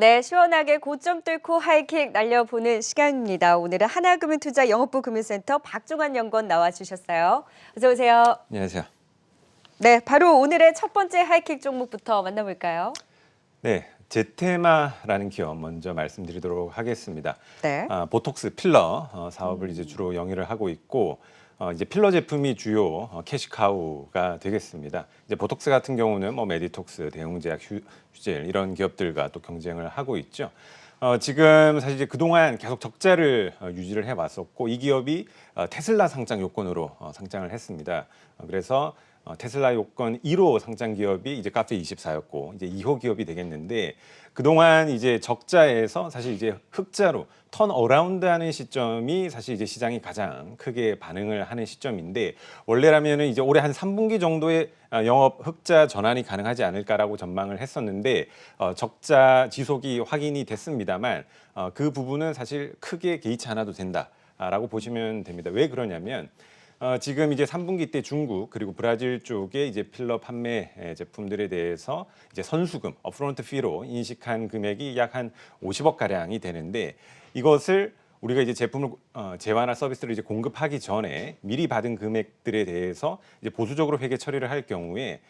네, 시원하게 고점 뚫고 하이킥 날려보는 시간입니다. 오늘은 하나금융투자 영업부 금융센터 박종환 연구원 나와주셨어요. 어서 오세요. 안녕하세요. 네, 바로 오늘의 첫 번째 하이킥 종목부터 만나볼까요? 네, 제테마라는 기업 먼저 말씀드리도록 하겠습니다. 네. 보톡스 필러 사업을 이제 주로 영위를 하고 있고 이제 필러 제품이 주요 캐시카우가 되겠습니다. 이제 보톡스 같은 경우는 뭐 메디톡스, 대웅제약, 휴젤 이런 기업들과 또 경쟁을 하고 있죠. 지금 사실 이제 그동안 계속 적자를 유지를 해왔었고 이 기업이 테슬라 상장 요건으로 상장을 했습니다. 그래서 테슬라 요건 1호 상장 기업이 이제 카페24였고 이제 2호 기업이 되겠는데 그동안 이제 적자에서 사실 이제 흑자로 턴 어라운드 하는 시점이 사실 이제 시장이 가장 크게 반응을 하는 시점인데 원래라면은 이제 올해 한 3분기 정도의 영업 흑자 전환이 가능하지 않을까라고 전망을 했었는데 적자 지속이 확인이 됐습니다만 그 부분은 사실 크게 개의치 않아도 된다라고 보시면 됩니다. 왜 그러냐면 지금 이제 3분기 때 중국 그리고 브라질 쪽에 이제 필러 판매 제품들에 대해서 이제 선수금, 업프론트 피로 인식한 금액이 약 한 50억 가량이 되는데 이것을 우리가 이제 제품을 재화나 서비스를 이제 공급하기 전에 미리 받은 금액들에 대해서 이제 보수적으로 회계 처리를 할 경우에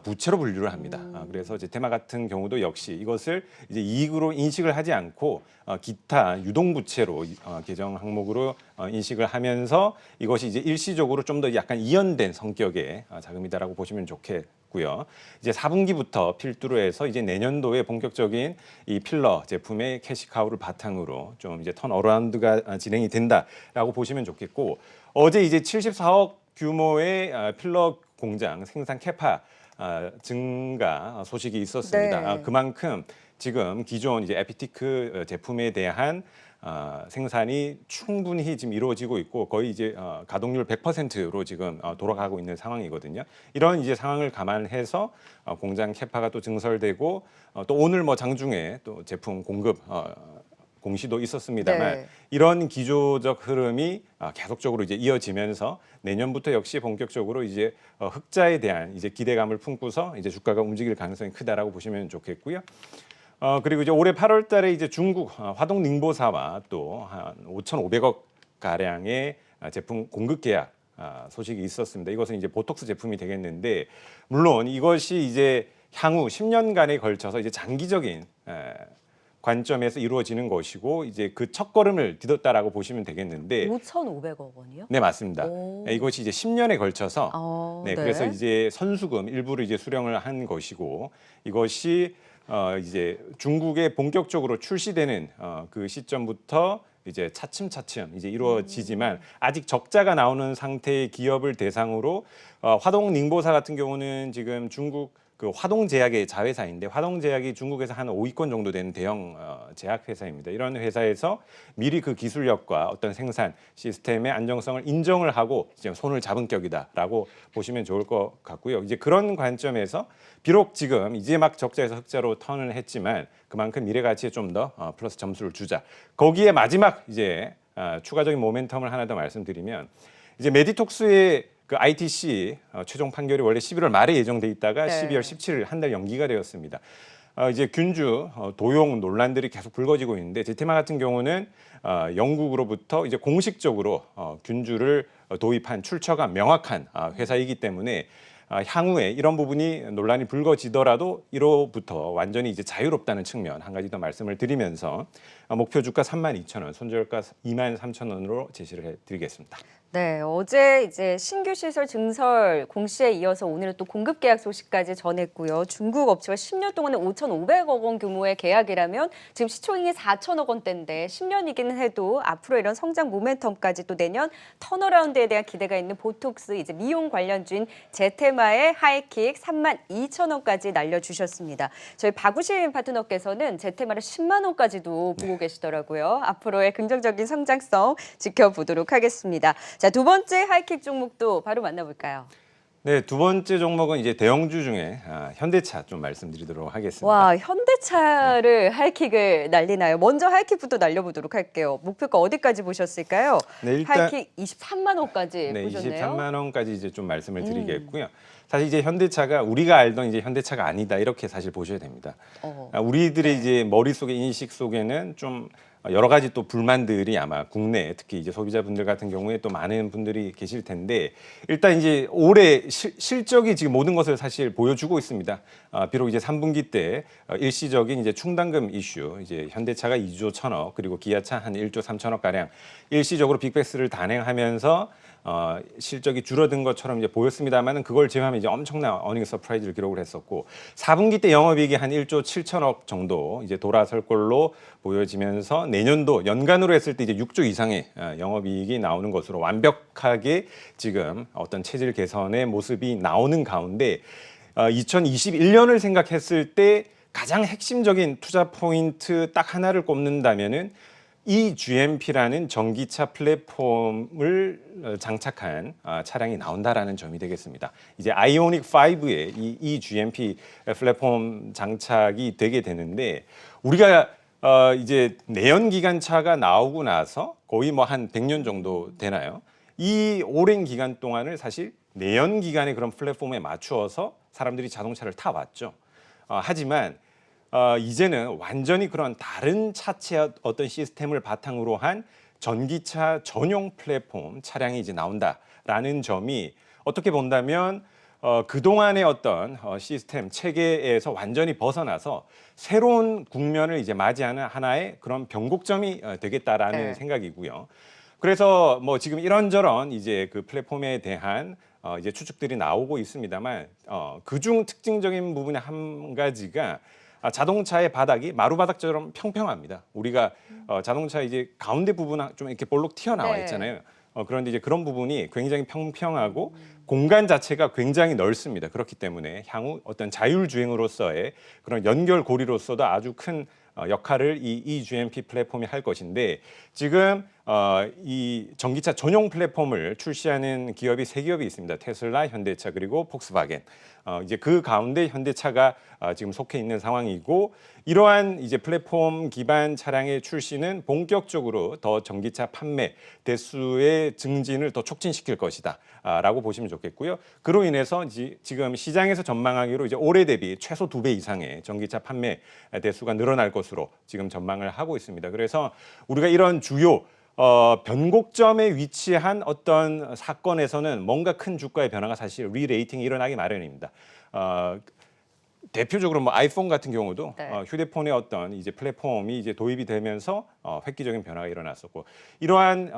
부채로 분류를 합니다. 그래서 제테마 같은 경우도 역시 이것을 이제 이익으로 인식을 하지 않고 기타 유동부채로 계정 항목으로 인식을 하면서 이것이 이제 일시적으로 좀 더 약간 이연된 성격의 자금이다라고 보시면 좋겠고요. 이제 4분기부터 필두로 해서 이제 내년도에 본격적인 이 필러 제품의 캐시카우를 바탕으로 좀 이제 턴 어라운드가 진행이 된다라고 보시면 좋겠고 어제 이제 74억 규모의 필러 공장 생산 캐파 증가 소식이 있었습니다. 네. 그만큼 지금 기존 이제 에피티크 제품에 대한 생산이 충분히 지금 이루어지고 있고 거의 이제 가동률 100%로 지금 돌아가고 있는 상황이거든요. 이런 이제 상황을 감안해서 공장 캐파가 또 증설되고 또 오늘 뭐 장중에 또 제품 공급 공시도 있었습니다만 네. 이런 기조적 흐름이 계속적으로 이제 이어지면서 내년부터 역시 본격적으로 이제 흑자에 대한 이제 기대감을 품고서 이제 주가가 움직일 가능성이 크다라고 보시면 좋겠고요. 그리고 이제 올해 8월달에 이제 중국 화동 닝보사와 또 한 5,500억 가량의 제품 공급 계약 소식이 있었습니다. 이것은 이제 보톡스 제품이 되겠는데 물론 이것이 이제 향후 10년간에 걸쳐서 이제 장기적인 관점에서 이루어지는 것이고 이제 그 첫걸음을 디뎠다라고 보시면 되겠는데 5,500억 원이요? 네 맞습니다. 오. 이것이 이제 10년에 걸쳐서 네. 그래서 이제 선수금 일부를 이제 수령을 한 것이고 이것이 이제 중국에 본격적으로 출시되는 그 시점부터 이제 차츰차츰 이제 이루어지지만 아직 적자가 나오는 상태의 기업을 대상으로 화동 닝보사 같은 경우는 지금 중국 그 화동제약의 자회사인데 화동제약이 중국에서 한 5위권 정도 되는 대형 제약 회사입니다. 이런 회사에서 미리 그 기술력과 어떤 생산 시스템의 안정성을 인정을 하고 이제 손을 잡은 격이다라고 보시면 좋을 것 같고요. 이제 그런 관점에서 비록 지금 이제 막 적자에서 흑자로 턴을 했지만 그만큼 미래 가치에 좀 더 플러스 점수를 주자. 거기에 마지막 이제 추가적인 모멘텀을 하나 더 말씀드리면 이제 메디톡스의 그 ITC 최종 판결이 원래 11월 말에 예정돼 있다가 네. 12월 17일 한 달 연기가 되었습니다. 이제 균주 도용 논란들이 계속 불거지고 있는데 제테마 같은 경우는 영국으로부터 이제 공식적으로 균주를 도입한 출처가 명확한 회사이기 때문에 향후에 이런 부분이 논란이 불거지더라도 이로부터 완전히 이제 자유롭다는 측면 한 가지 더 말씀을 드리면서 목표 주가 32,000원, 손절가 23,000원으로 제시를 해드리겠습니다. 네, 어제 이제 신규 시설 증설 공시에 이어서 오늘은 또 공급 계약 소식까지 전했고요. 중국 업체와 10년 동안에 5,500억 원 규모의 계약이라면 지금 시총이 4천억 원대인데 10년이기는 해도 앞으로 이런 성장 모멘텀까지 또 내년 턴어라운드에 대한 기대가 있는 보톡스 이제 미용 관련주인 제테마의 하이킥 32,000원까지 날려주셨습니다. 저희 박우신 파트너께서는 제테마를 10만 원까지도 보고 계시더라고요. 앞으로의 긍정적인 성장성 지켜보도록 하겠습니다. 자, 두 번째 하이킥 종목도 바로 만나볼까요? 네, 두 번째 종목은 이제 대형주 중에 현대차 좀 말씀드리도록 하겠습니다. 와, 현대차를 하이킥을 날리나요? 먼저 하이킥부터 날려보도록 할게요. 목표가 어디까지 보셨을까요? 네, 일단 하이킥 23만 원까지 네, 보셨네요. 23만 원까지 이제 좀 말씀을 드리겠고요. 사실 이제 현대차가 우리가 알던 이제 현대차가 아니다 이렇게 사실 보셔야 됩니다. 우리들의 이제 머릿속의 인식 속에는 좀 여러 가지 또 불만들이 아마 국내 특히 이제 소비자분들 같은 경우에 또 많은 분들이 계실 텐데 일단 이제 올해 실적이 지금 모든 것을 사실 보여주고 있습니다. 비록 이제 3분기 때 일시적인 이제 충당금 이슈 이제 현대차가 2조 1천억 그리고 기아차 한 1조 3천억 가량 일시적으로 빅베스를 단행하면서 실적이 줄어든 것처럼 이제 보였습니다만은 그걸 제외하면 이제 엄청난 어닝 서프라이즈를 기록을 했었고 4분기 때 영업이익이 한 1조 7천억 정도 이제 돌아설 걸로 보여지면서 내년도 연간으로 했을 때 이제 6조 이상의 영업이익이 나오는 것으로 완벽하게 지금 어떤 체질 개선의 모습이 나오는 가운데 2021년을 생각했을 때 가장 핵심적인 투자 포인트 딱 하나를 꼽는다면은 이 GMP라는 전기차 플랫폼을 장착한 차량이 나온다라는 점이 되겠습니다. 이제 아이오닉 5에 이 GMP 플랫폼 장착이 되게 되는데 우리가 이제 내연기관차가 나오고 나서 거의 뭐 한 100년 정도 되나요? 이 오랜 기간 동안을 사실 내연기관의 그런 플랫폼에 맞추어서 사람들이 자동차를 타왔죠. 하지만 이제는 완전히 그런 다른 차체의 어떤 시스템을 바탕으로 한 전기차 전용 플랫폼 차량이 이제 나온다라는 점이 어떻게 본다면 그동안의 어떤 시스템 체계에서 완전히 벗어나서 새로운 국면을 이제 맞이하는 하나의 그런 변곡점이 되겠다라는 생각이고요. 그래서 뭐 지금 이런저런 이제 그 플랫폼에 대한 이제 추측들이 나오고 있습니다만 그중 특징적인 부분의 한 가지가 자동차의 바닥이 마루바닥처럼 평평합니다. 우리가 자동차 이제 가운데 부분 좀 이렇게 볼록 튀어나와 있잖아요. 그런데 이제 그런 부분이 굉장히 평평하고 공간 자체가 굉장히 넓습니다. 그렇기 때문에 향후 어떤 자율주행으로서의 그런 연결고리로서도 아주 큰 역할을 이 GMP 플랫폼이 할 것인데 지금 이 전기차 전용 플랫폼을 출시하는 기업이 세 기업이 있습니다. 테슬라, 현대차 그리고 폭스바겐. 이제 그 가운데 현대차가 지금 속해 있는 상황이고 이러한 이제 플랫폼 기반 차량의 출시는 본격적으로 더 전기차 판매 대수의 증진을 더 촉진시킬 것이다라고 보시면 좋겠고요. 그로 인해서 지금 시장에서 전망하기로 이제 올해 대비 최소 2배 이상의 전기차 판매 대수가 늘어날 것으로 지금 전망을 하고 있습니다. 그래서 우리가 이런 주요 변곡점에 위치한 어떤 사건에서는 뭔가 큰 주가의 변화가 사실 리레이팅이 일어나기 마련입니다. 대표적으로 뭐 아이폰 같은 경우도 휴대폰의 어떤 이제 플랫폼이 이제 도입이 되면서 획기적인 변화가 일어났었고 이러한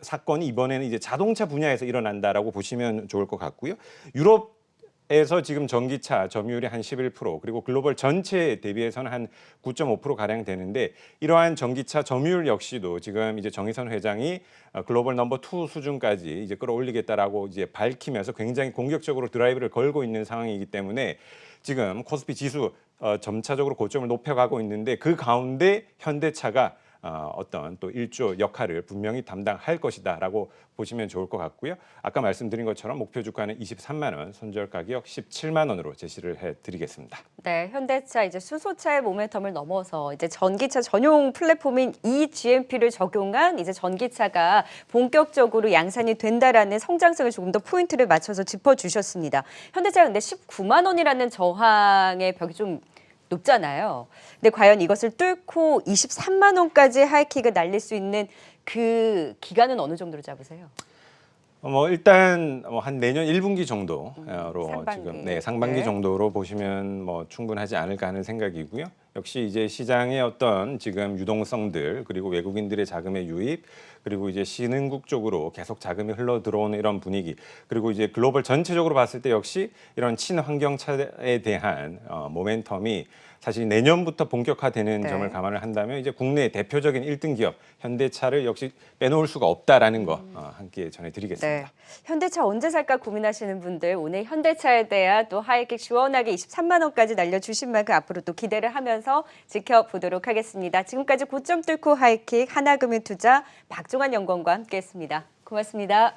사건이 이번에는 이제 자동차 분야에서 일어난다라고 보시면 좋을 것 같고요. 유럽에서 지금 전기차 점유율이 한 11% 그리고 글로벌 전체 대비해서는 한 9.5% 가량 되는데 이러한 전기차 점유율 역시도 지금 이제 정의선 회장이 글로벌 넘버 2 수준까지 이제 끌어올리겠다라고 이제 밝히면서 굉장히 공격적으로 드라이브를 걸고 있는 상황이기 때문에 지금 코스피 지수 점차적으로 고점을 높여가고 있는데 그 가운데 현대차가 어떤 또 일조 역할을 분명히 담당할 것이다라고 보시면 좋을 것 같고요. 아까 말씀드린 것처럼 목표 주가는 23만 원, 손절 가격 17만 원으로 제시를 해드리겠습니다. 네, 현대차 이제 수소차의 모멘텀을 넘어서 이제 전기차 전용 플랫폼인 이 GMP를 적용한 이제 전기차가 본격적으로 양산이 된다라는 성장성을 조금 더 포인트를 맞춰서 짚어주셨습니다. 현대차 근데 19만 원이라는 저항의 벽이 좀 높잖아요. 근데 과연 이것을 뚫고 23만 원까지 하이킥을 날릴 수 있는 그 기간은 어느 정도로 잡으세요? 뭐 일단 한 내년 1분기 정도로 상반기. 지금 상반기 정도로 보시면 뭐 충분하지 않을까 하는 생각이고요. 역시 이제 시장의 어떤 지금 유동성들 그리고 외국인들의 자금의 유입 그리고 이제 신흥국 쪽으로 계속 자금이 흘러 들어오는 이런 분위기 그리고 이제 글로벌 전체적으로 봤을 때 역시 이런 친환경차에 대한 모멘텀이 사실 내년부터 본격화되는 점을 감안을 한다면 이제 국내 대표적인 1등 기업 현대차를 역시 빼놓을 수가 없다라는 거 함께 전해드리겠습니다. 현대차 언제 살까 고민하시는 분들 오늘 현대차에 대한 또 하이킥 시원하게 23만 원까지 날려주신 만큼 앞으로 또 기대를 하면서 지켜보도록 하겠습니다. 지금까지 고점 뚫고 하이킥 하나금융투자 박종환 연구원과 함께했습니다. 고맙습니다.